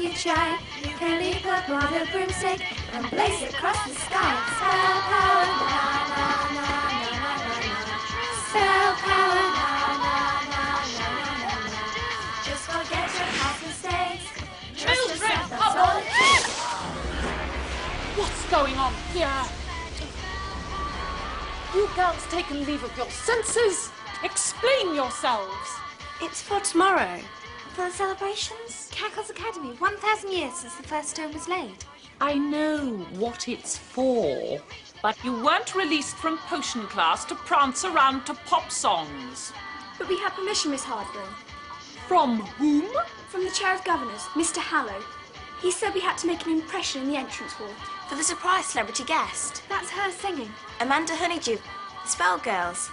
you try. You can leap upon a broomstick and blaze it across the sky. Spell power, na na na na na na na. Spell power, na na na na na na. Just forget your past mistakes. Trust yourself, that's all it takes. What's going on here? You girls taken leave of your senses? Explain yourselves. It's for tomorrow. For the celebrations? Cackle's Academy, 1,000 years since the first stone was laid. I know what it's for, but you weren't released from potion class to prance around to pop songs. But we had permission, Miss Hardman. From whom? From the Chair of Governors, Mr. Hallow. He said we had to make an impression in the entrance hall. For the surprise celebrity guest. That's her singing. Amanda Honeydew, the Spell Girls.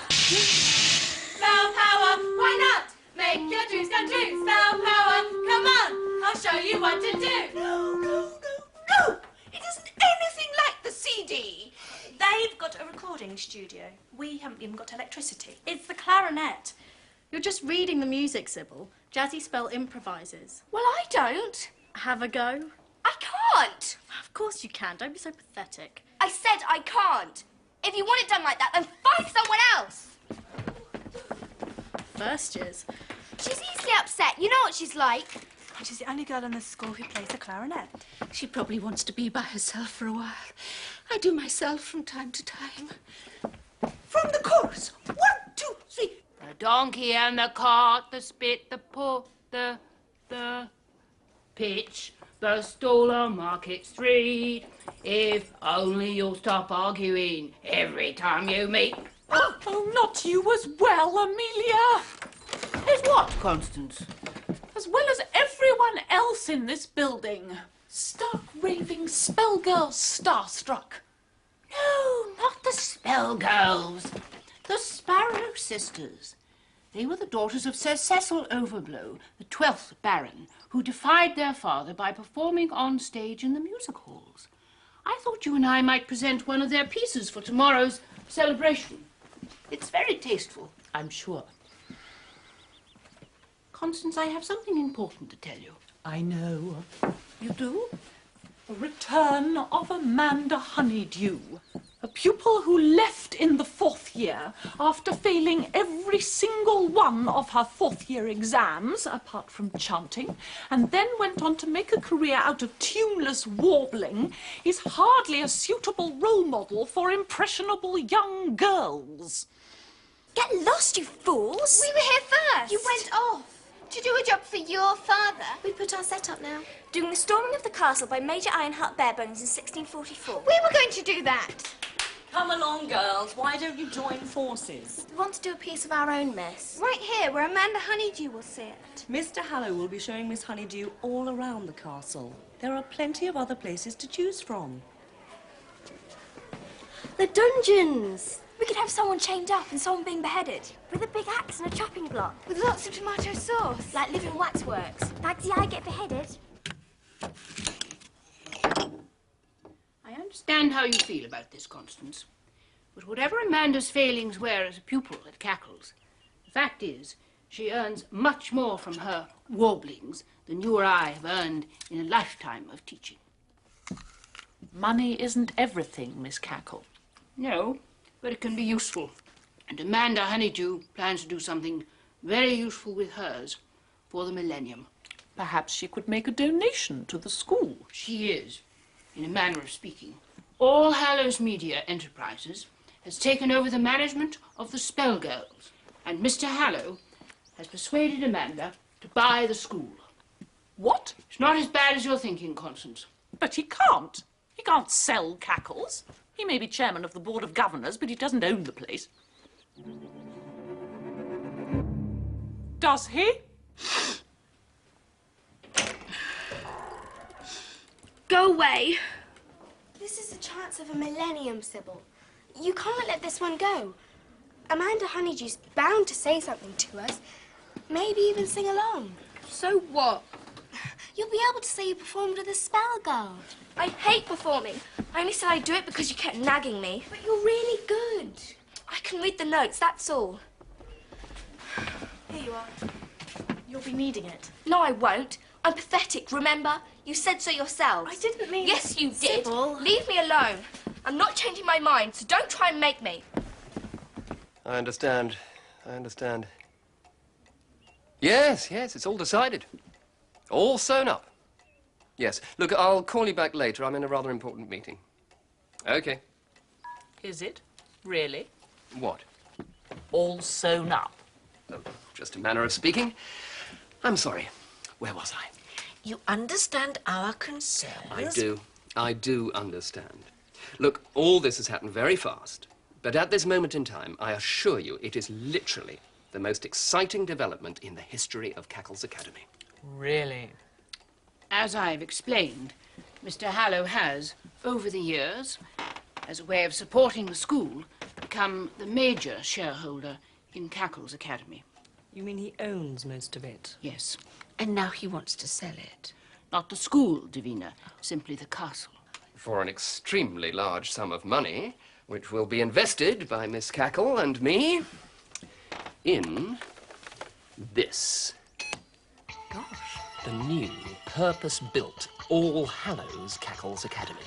Spell power, why not? Make your dreams come true. Spell power, come on, I'll show you what to do. No! It isn't anything like the CD. They've got a recording studio. We haven't even got electricity. It's the clarinet. You're just reading the music, Sybil. Jazzy Spell improvises. Well, I don't. Have a go. I can't. Of course you can. Don't be so pathetic. I said I can't. If you want it done like that, then find someone else. First years. She's easily upset. You know what she's like. And she's the only girl in the school who plays the clarinet. She probably wants to be by herself for a while. I do myself from time to time. From the chorus. 1, 2, 3. The donkey and the cart, the spit, the pull, the pitch, the stall on Market Street. If only you'll stop arguing every time you meet. Oh, not you as well, Amelia. Is what, Constance? As well as everyone else in this building. Stark raving spell girls starstruck. No, not the Spell Girls. The Sparrow Sisters. They were the daughters of Sir Cecil Overblow, the 12th Baron, who defied their father by performing on stage in the music halls. I thought you and I might present one of their pieces for tomorrow's celebration. It's very tasteful, I'm sure. Constance, I have something important to tell you. I know. You do? The return of Amanda Honeydew, a pupil who left in the 4th year after failing every single one of her 4th year exams, apart from chanting, and then went on to make a career out of tuneless warbling, is hardly a suitable role model for impressionable young girls. Get lost, you fools. We were here first. You went off. To do a job for your father. We put our set up now. Doing the storming of the castle by Major Ironheart Barebones in 1644. We were going to do that. Come along, girls. Why don't you join forces? We want to do a piece of our own, miss. Right here, where Amanda Honeydew will sit. Mr. Hallow will be showing Miss Honeydew all around the castle. There are plenty of other places to choose from. The dungeons! We could have someone chained up and someone being beheaded. With a big axe and a chopping block. With lots of tomato sauce. Like living waxworks. Bagsy I get beheaded. I understand how you feel about this, Constance. But whatever Amanda's failings were as a pupil at Cackle's, the fact is she earns much more from her warblings than you or I have earned in a lifetime of teaching. Money isn't everything, Miss Cackle. No, but it can be useful. And Amanda Honeydew plans to do something very useful with hers for the Millennium. Perhaps she could make a donation to the school. She is, in a manner of speaking. All Hallows Media Enterprises has taken over the management of the Spell Girls, and Mr. Hallow has persuaded Amanda to buy the school. What? It's not as bad as you're thinking, Constance. But he can't. He can't sell Cackles. He may be chairman of the Board of Governors, but he doesn't own the place. Does he? Go away. This is the chance of a millennium, Sybil. You can't let this one go. Amanda Honeydew's bound to say something to us. Maybe even sing along. So what? You'll be able to say you performed with a spell girl. I hate performing. I only said I'd do it because you kept nagging me. But you're really good. I can read the notes, that's all. Here you are. You'll be needing it. No, I won't. I'm pathetic, remember? You said so yourselves. I didn't mean... Yes, you did. Sybil. Leave me alone. I'm not changing my mind, so don't try and make me. I understand. I understand. Yes, yes, it's all decided. All sewn up. Yes. Look, I'll call you back later. I'm in a rather important meeting. Okay. Is it? Really? What? All sewn up. Oh, just a manner of speaking. I'm sorry. Where was I? You understand our concerns? I do. I do understand. Look, all this has happened very fast. But at this moment in time, I assure you, it is literally the most exciting development in the history of Cackle's Academy. Really? As I've explained, Mr. Hallow has, over the years, as a way of supporting the school, become the major shareholder in Cackle's Academy. You mean he owns most of it? Yes. And now he wants to sell it. Not the school, Davina, simply the castle. For an extremely large sum of money, which will be invested by Miss Cackle and me in this. Gosh. The new, purpose-built, All Hallows Cackle's Academy.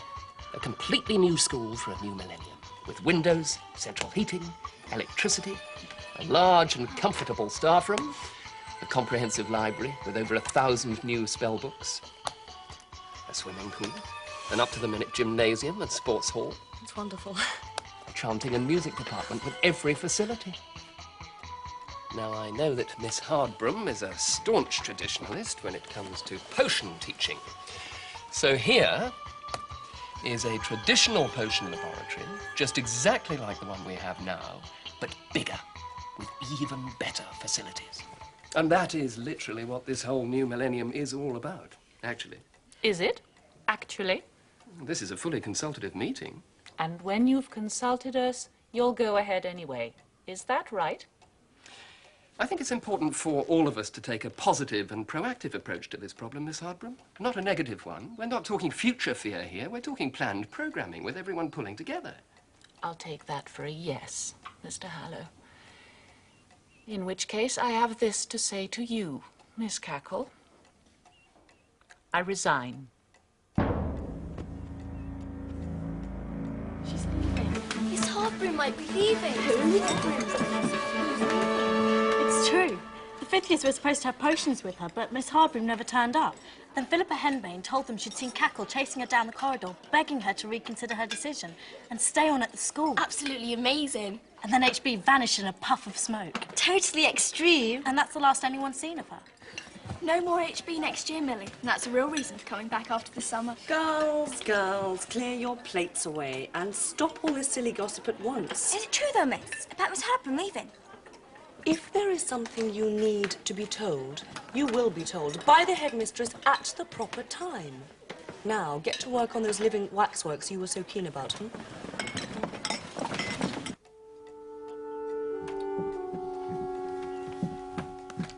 A completely new school for a new millennium, with windows, central heating, electricity, a large and comfortable staff room, a comprehensive library with over 1,000 new spell books, a swimming pool, an up-to-the-minute gymnasium and sports hall, It's wonderful. a chanting and music department with every facility. Now, I know that Miss Hardbroom is a staunch traditionalist when it comes to potion teaching. So here is a traditional potion laboratory, just exactly like the one we have now, but bigger, with even better facilities. And that is literally what this whole new millennium is all about, actually. Is it? Actually? This is a fully consultative meeting. And when you've consulted us, you'll go ahead anyway. Is that right? I think it's important for all of us to take a positive and proactive approach to this problem, Miss Hardbroom. Not a negative one. We're not talking future fear here. We're talking planned programming with everyone pulling together. I'll take that for a yes, Mr. Hallow. In which case, I have this to say to you, Miss Cackle. I resign. She's leaving. Miss Hardbroom might be leaving. It's true. The fifth years were supposed to have potions with her, but Miss Hardbroom never turned up. Then Philippa Henbane told them she'd seen Cackle chasing her down the corridor, begging her to reconsider her decision and stay on at the school. Absolutely amazing. And then HB vanished in a puff of smoke. Totally extreme. And that's the last anyone's seen of her. No more HB next year, Millie. And that's a real reason for coming back after the summer. Girls, girls, clear your plates away and stop all this silly gossip at once. Is it true, though, miss, about Miss Hardbroom leaving? If there is something you need to be told, you will be told by the headmistress at the proper time. Now, get to work on those living waxworks you were so keen about.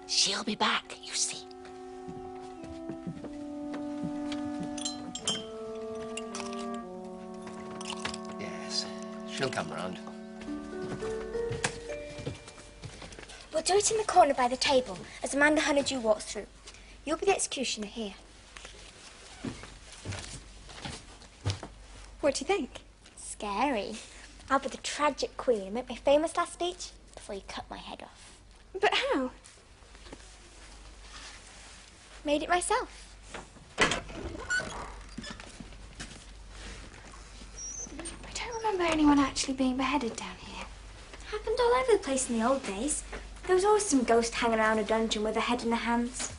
She'll be back, you see. Yes, she'll come round. We'll do it in the corner by the table, as Amanda Honeydew walks through. You'll be the executioner here. What do you think? Scary. I'll be the tragic queen and make my famous last speech before you cut my head off. But how? Made it myself. I don't remember anyone actually being beheaded down here. Happened all over the place in the old days. There was always some ghost hanging around a dungeon with a head in the hands.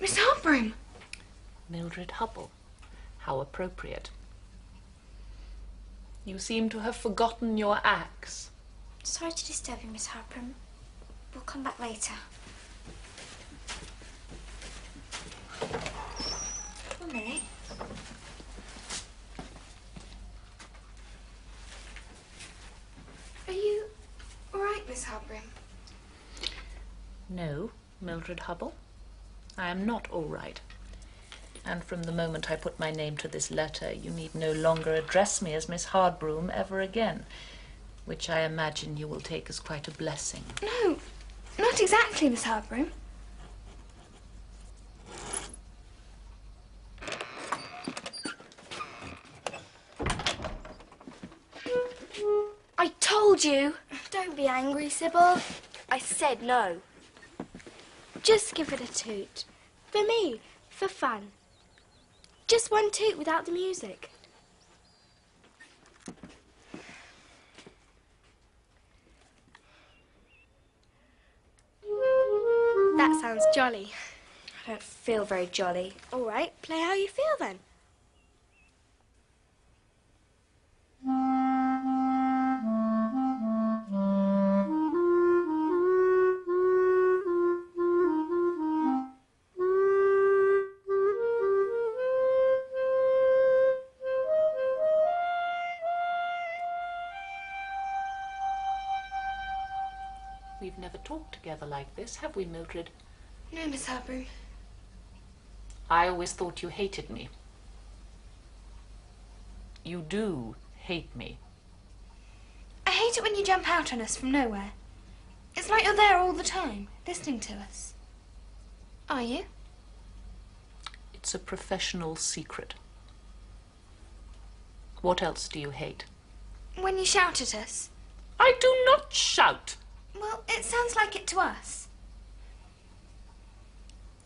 Miss Hardbroom! Mildred Hubble. How appropriate. You seem to have forgotten your axe. Sorry to disturb you, Miss Hardbroom. We'll come back later. One minute. Are you all right, Miss Hardbroom? No, Mildred Hubble. I am not all right. And from the moment I put my name to this letter, you need no longer address me as Miss Hardbroom ever again, which I imagine you will take as quite a blessing. No, not exactly, Miss Hardbroom. told you. Don't be angry, Sybil. I said no. Just give it a toot. For me, for fun. Just one toot without the music. That sounds jolly. I don't feel very jolly. All right, play how you feel then. We've never talked together like this, have we, Mildred? No, Miss Harborough. I always thought you hated me. You do hate me. I hate it when you jump out on us from nowhere. It's like you're there all the time, listening to us. Are you? It's a professional secret. What else do you hate? When you shout at us. I do not shout. Well, it sounds like it to us.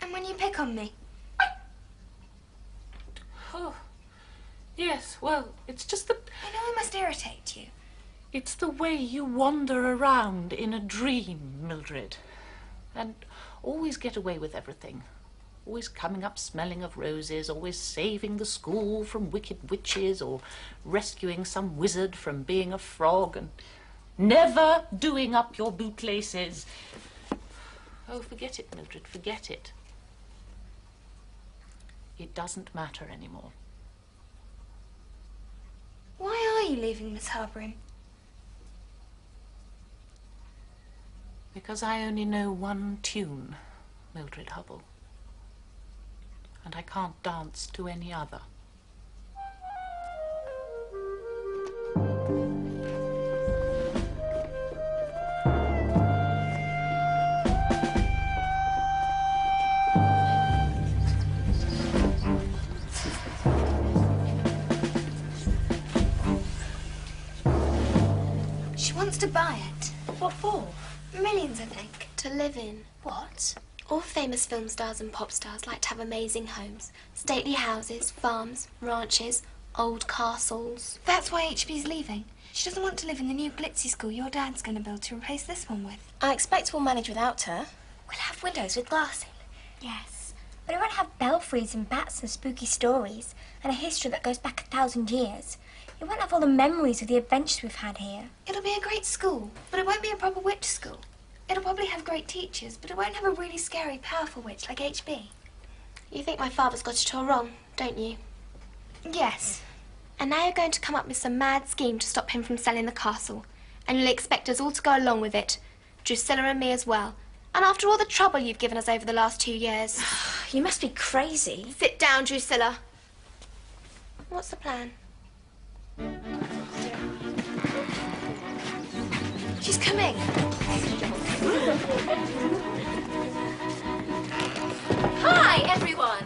And when you pick on me. Oh, yes, well, it's just that... I know I must irritate you. It's the way you wander around in a dream, Mildred. And always get away with everything. Always coming up smelling of roses, always saving the school from wicked witches, or rescuing some wizard from being a frog, and never doing up your bootlaces. Oh, forget it, Mildred, forget it. It doesn't matter anymore. Why are you leaving, Miss Harborough? Because I only know one tune, Mildred Hubble. And I can't dance to any other. She wants to buy it. What for? Millions, I think. To live in. What? All famous film stars and pop stars like to have amazing homes. Stately houses, farms, ranches, old castles. That's why HB's leaving. She doesn't want to live in the new glitzy school your dad's going to build to replace this one with. I expect we'll manage without her. We'll have windows with glass in. Yes, but it won't have belfries and bats and spooky stories and a history that goes back 1,000 years. It won't have all the memories of the adventures we've had here. It'll be a great school, but it won't be a proper witch school. It'll probably have great teachers, but it won't have a really scary, powerful witch like HB. You think my father's got it all wrong, don't you? Yes. And now you're going to come up with some mad scheme to stop him from selling the castle. And you'll expect us all to go along with it. Drusilla and me as well. And after all the trouble you've given us over the last 2 years. You must be crazy. Sit down, Drusilla. What's the plan? She's coming. Hi, everyone.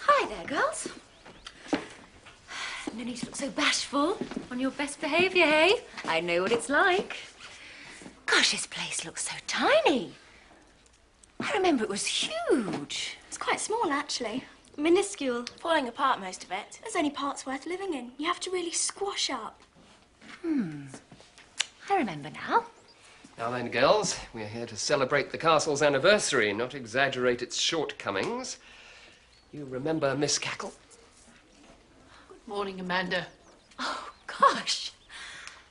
Hi there, girls. No need to look so bashful. On your best behaviour, hey? I know what it's like. Gosh, this place looks so tiny. I remember it was huge. It's quite small, actually. Minuscule. Falling apart, most of it. There's only parts worth living in. You have to really squash up. I remember now. Now then, girls, we're here to celebrate the castle's anniversary, not exaggerate its shortcomings. You remember Miss Cackle? Morning, Amanda. Oh, gosh.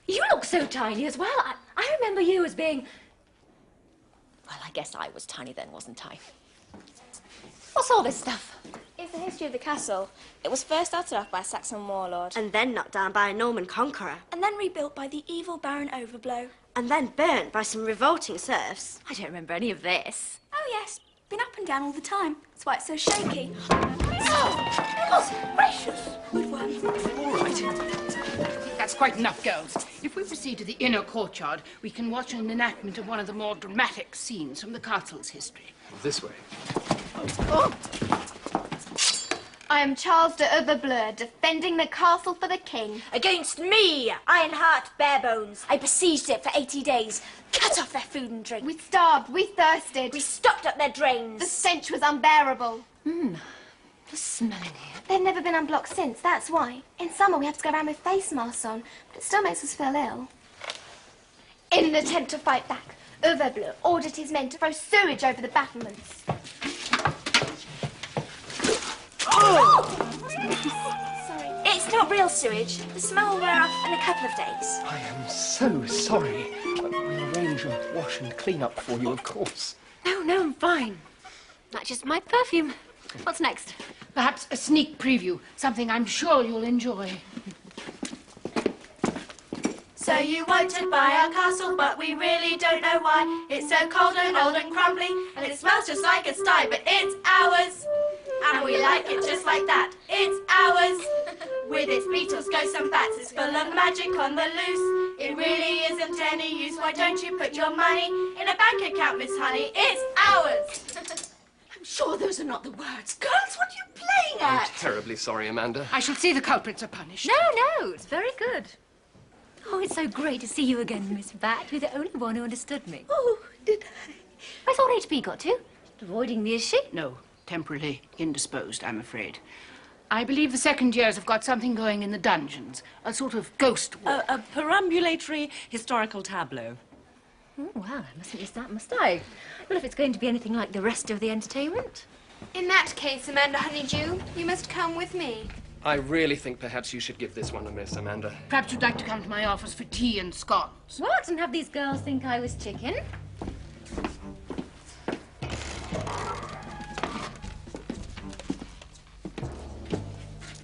You look so tiny as well. I remember you as being... Well, I guess I was tiny then, wasn't I? What's all this stuff? It's the history of the castle. It was first started off by a Saxon warlord. And then knocked down by a Norman conqueror. And then rebuilt by the evil Baron Overblow. And then burnt by some revolting serfs. I don't remember any of this. Oh, yes. Been up and down all the time. That's why it's so shaky. Oh, gracious. Good one. All right. That's quite enough, girls. If we proceed to the inner courtyard, we can watch an enactment of one of the more dramatic scenes from the castle's history. This way. Oh. I am Charles de Overbleu, defending the castle for the king. Against me, Ironheart Barebones. I besieged it for 80 days, cut off their food and drink. We starved, we thirsted. We stopped up their drains. The stench was unbearable. The smell in here. They've never been unblocked since, that's why. In summer we have to go around with face masks on, but it still makes us feel ill. In an attempt to fight back, Overbleu ordered his men to throw sewage over the battlements. Sorry. It's not real sewage. The smell will wear off in a couple of days. I am so sorry. We'll arrange a wash and clean up for you, of course. No, I'm fine. Matches my perfume. What's next? Perhaps a sneak preview, something I'm sure you'll enjoy. So you want to buy our castle, but we really don't know why. It's so cold and old and crumbly, and it smells just like a sty, but it's ours. And we like it just like that. It's ours. With its beetles, ghosts and bats, it's full of magic on the loose. It really isn't any use. Why don't you put your money in a bank account, Miss Honey? It's ours. I'm sure those are not the words. Girls, what are you playing at? I'm terribly sorry, Amanda. I shall see the culprits are punished. No, it's very good. Oh, it's so great to see you again, Miss Bat. You're the only one who understood me. Oh, did I? I thought HP got to. Avoiding me, is she? No, temporarily indisposed, I'm afraid. I believe the second years have got something going in the dungeons, a sort of ghost walk. A perambulatory historical tableau. Oh, well, I mustn't miss that, must I? Well, if it's going to be anything like the rest of the entertainment. In that case, Amanda Honeydew, you must come with me. I really think perhaps you should give this one a miss, Amanda. Perhaps you'd like to come to my office for tea and scones. What? And have these girls think I was chicken?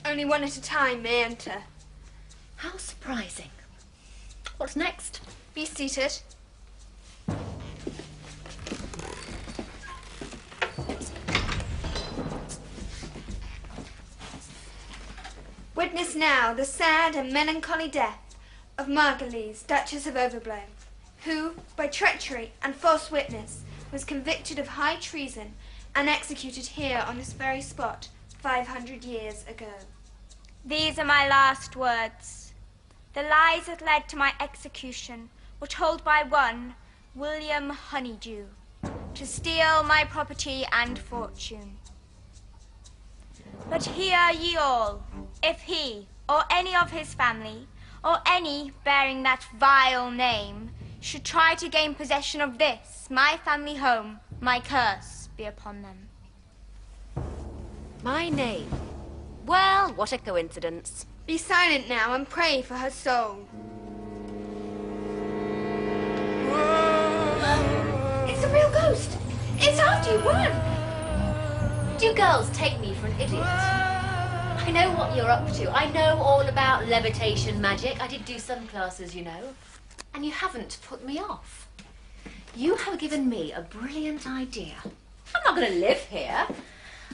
Only one at a time may enter. How surprising. What's next? Be seated. Witness now the sad and melancholy death of Margulies, Duchess of Overbleu, who, by treachery and false witness, was convicted of high treason and executed here on this very spot 500 years ago. These are my last words. The lies that led to my execution were told by one, William Honeydew, to steal my property and fortune. But hear ye all, if he, or any of his family, or any bearing that vile name, should try to gain possession of this, my family home, my curse be upon them. My name. Well, what a coincidence. Be silent now and pray for her soul. It's a real ghost. It's after you. Run. Do you girls take me for an idiot? I know what you're up to. I know all about levitation magic. I did do some classes, you know. And you haven't put me off. You have given me a brilliant idea. I'm not going to live here.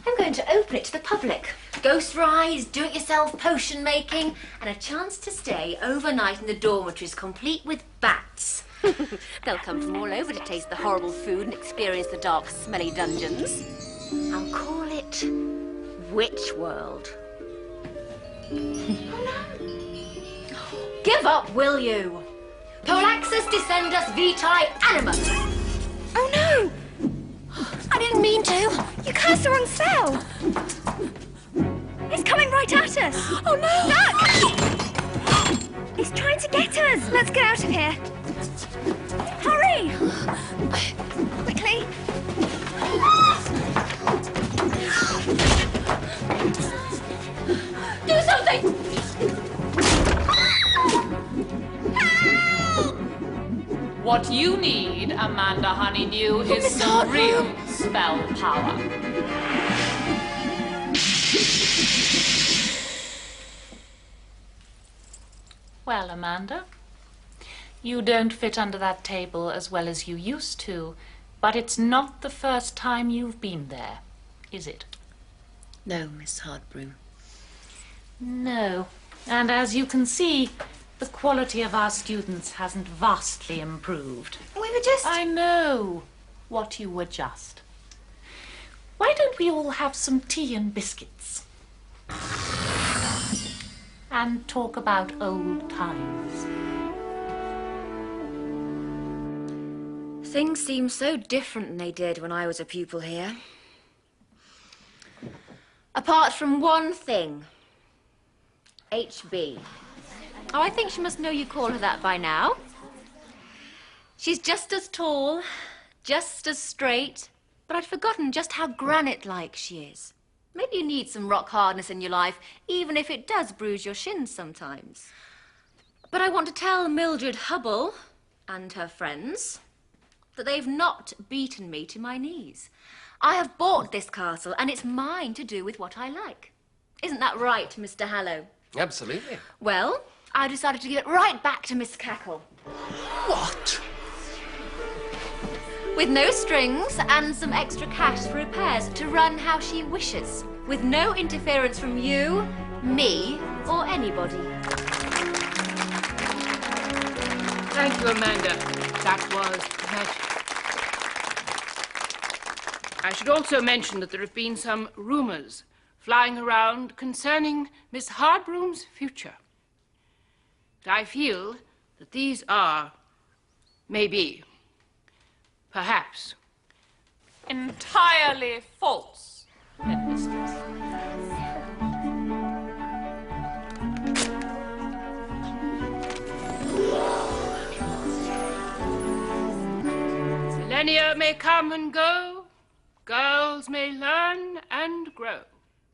I'm going to open it to the public. Ghost rides, do-it-yourself potion making, and a chance to stay overnight in the dormitories, complete with bats. They'll come from all over to taste the horrible food and experience the dark, smelly dungeons. I'll call it Witch World. Give up, will you? Polaxus descendus vitae animus. Oh no! I didn't mean to. You cast the wrong spell. It's coming right at us. Oh no! Look! It's trying to get us. Let's get out of here. Hurry! Quickly. Do something! What you need, Amanda Honeydew, is some real spell power. Well, Amanda, you don't fit under that table as well as you used to, but it's not the first time you've been there, is it? No, Miss Hardbroom. No. And as you can see, the quality of our students hasn't vastly improved. We were just... I know what you were just. Why don't we all have some tea and biscuits? and talk about old times. Things seem so different than they did when I was a pupil here. Apart from one thing. HB. Oh, I think she must know you call her that by now. She's just as tall, just as straight, but I'd forgotten just how granite-like she is. Maybe you need some rock hardness in your life, even if it does bruise your shins sometimes. But I want to tell Mildred Hubble and her friends that they've not beaten me to my knees. I have bought this castle, and it's mine to do with what I like. Isn't that right, Mr. Hallow? Absolutely. Well, I decided to give it right back to Miss Cackle. What? With no strings and some extra cash for repairs to run how she wishes, with no interference from you, me, or anybody. Thank you, Amanda. That was magic. I should also mention that there have been some rumours flying around concerning Miss Hardbroom's future. But I feel that these are, maybe, perhaps, Entirely false, headmistress. millennia may come and go, girls may learn and grow.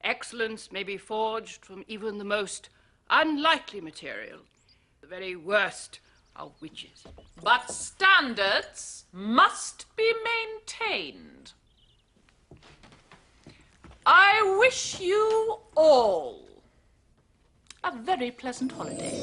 Excellence may be forged from even the most unlikely material, the very worst of witches. But standards must be maintained. I wish you all a very pleasant holiday.